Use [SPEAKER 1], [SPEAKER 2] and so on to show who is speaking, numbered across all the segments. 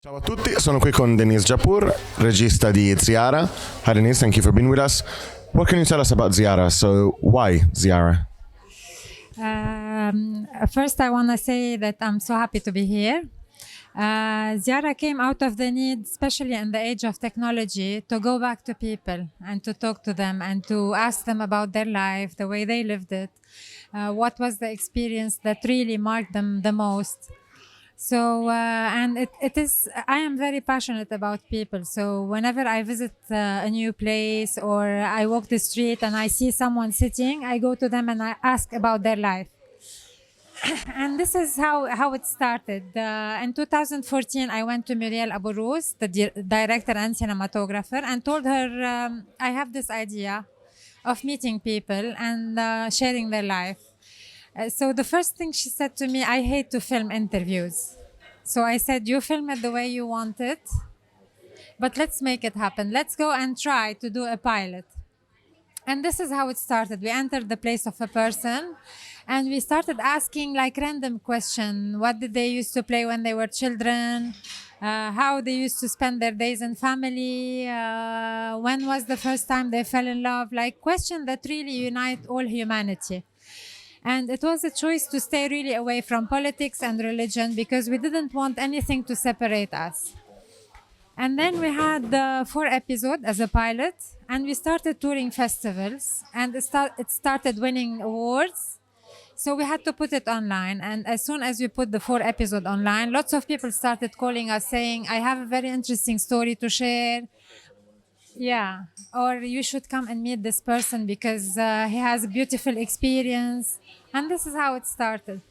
[SPEAKER 1] Ciao a tutti, sono qui con Denis Jabbour, regista di Ziara. Hi Denis, thank you for being with us. What can you tell us about Ziara? So why Ziara?
[SPEAKER 2] First, I want to say that I'm so happy to be here. Ziara came out of the need, especially in the age of technology, to go back to people and to talk to them and to ask them about their life, the way they lived it, what was the experience that really marked them the most. So, and it is, I am very passionate about people. So whenever I visit a new place or I walk the street and I see someone sitting, I go to them and I ask about their life. And this is how it started. In 2014, I went to Muriel Aburuz, the director and cinematographer, and told her I have this idea of meeting people and sharing their life. So the first thing she said to me, I hate to film interviews. So I said, you film it the way you want it, but let's make it happen. Let's go and try to do a pilot. And this is how it started. We entered the place of a person and we started asking like random questions. What did they used to play when they were children? How they used to spend their days in family? When was the first time they fell in love? Like questions that really unite all humanity. And it was a choice to stay really away from politics and religion because we didn't want anything to separate us. And then we had 4 episodes as a pilot, and we started touring festivals, and it started winning awards. So we had to put it online. And as soon as we put the 4 episodes online, lots of people started calling us saying, I have a very interesting story to share. Yeah, or you should come and meet this person because he has a beautiful experience. And this is how it started.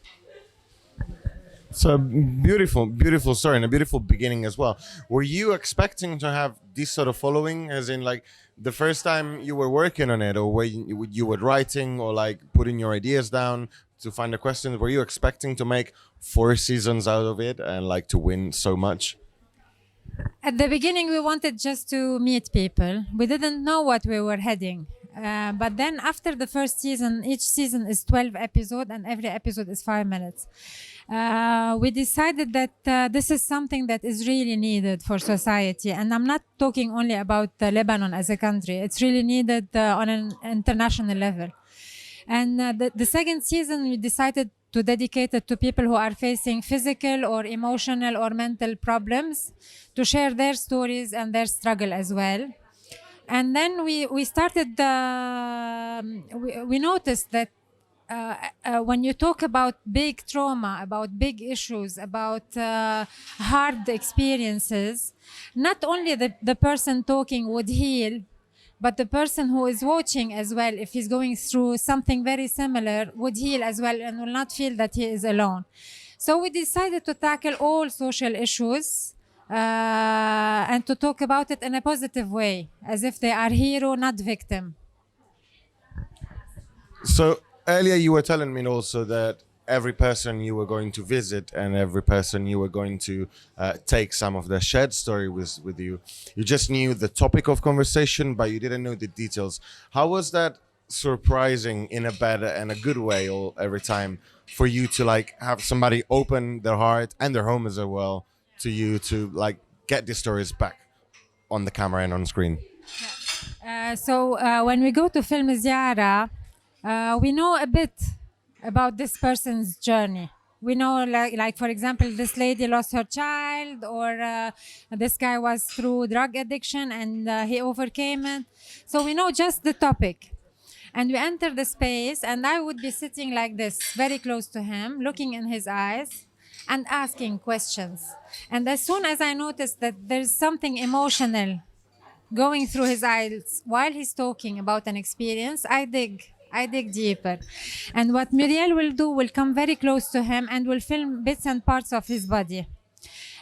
[SPEAKER 1] So beautiful story and a beautiful beginning as well. Were you expecting to have this sort of following, as in like the first time you were working on it, or were you were writing or like putting your ideas down to find the questions? Were you expecting to make 4 seasons out of it and like to win so much?
[SPEAKER 2] At the beginning, we wanted just to meet people. We didn't know what we were heading. But then after the first season, each season is 12 episodes and every episode is 5 minutes. We decided that this is something that is really needed for society. And I'm not talking only about Lebanon as a country. It's really needed on an international level. And the second season, we decided to dedicate it to people who are facing physical or emotional or mental problems, to share their stories and their struggle as well. And then we started, we noticed that when you talk about big trauma, about big issues, about hard experiences, not only the person talking would heal, but the person who is watching as well, if he's going through something very similar, would heal as well and will not feel that he is alone. So we decided to tackle all social issues and to talk about it in a positive way, as if they are hero, not victim.
[SPEAKER 1] So earlier you were telling me also that every person you were going to visit and every person you were going to take some of their shared story with you, you just knew the topic of conversation, but you didn't know the details. How was that surprising in a bad and a good way all every time for you to like have somebody open their heart and their home as well to you to like get these stories back on the camera and on screen?
[SPEAKER 2] So when we go to film Ziara, we know a bit about this person's journey. We know, like for example, this lady lost her child, or this guy was through drug addiction and he overcame it. So we know just the topic. And we enter the space, and I would be sitting like this, very close to him, looking in his eyes and asking questions. And as soon as I noticed that there's something emotional going through his eyes while he's talking about an experience, I dig deeper. And what Muriel will do will come very close to him and will film bits and parts of his body.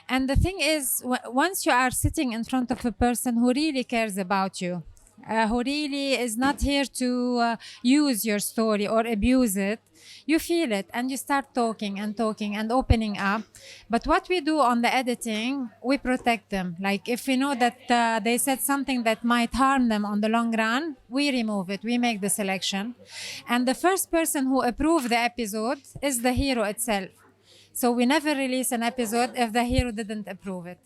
[SPEAKER 2] And the thing is, once you are sitting in front of a person who really cares about you, who really is not here to use your story or abuse it, you feel it and you start talking and opening up. But what we do on the editing, we protect them. Like if we know that they said something that might harm them on the long run, we remove it, we make the selection. And the first person who approved the episode is the hero itself. So we never release an episode if the hero didn't approve it.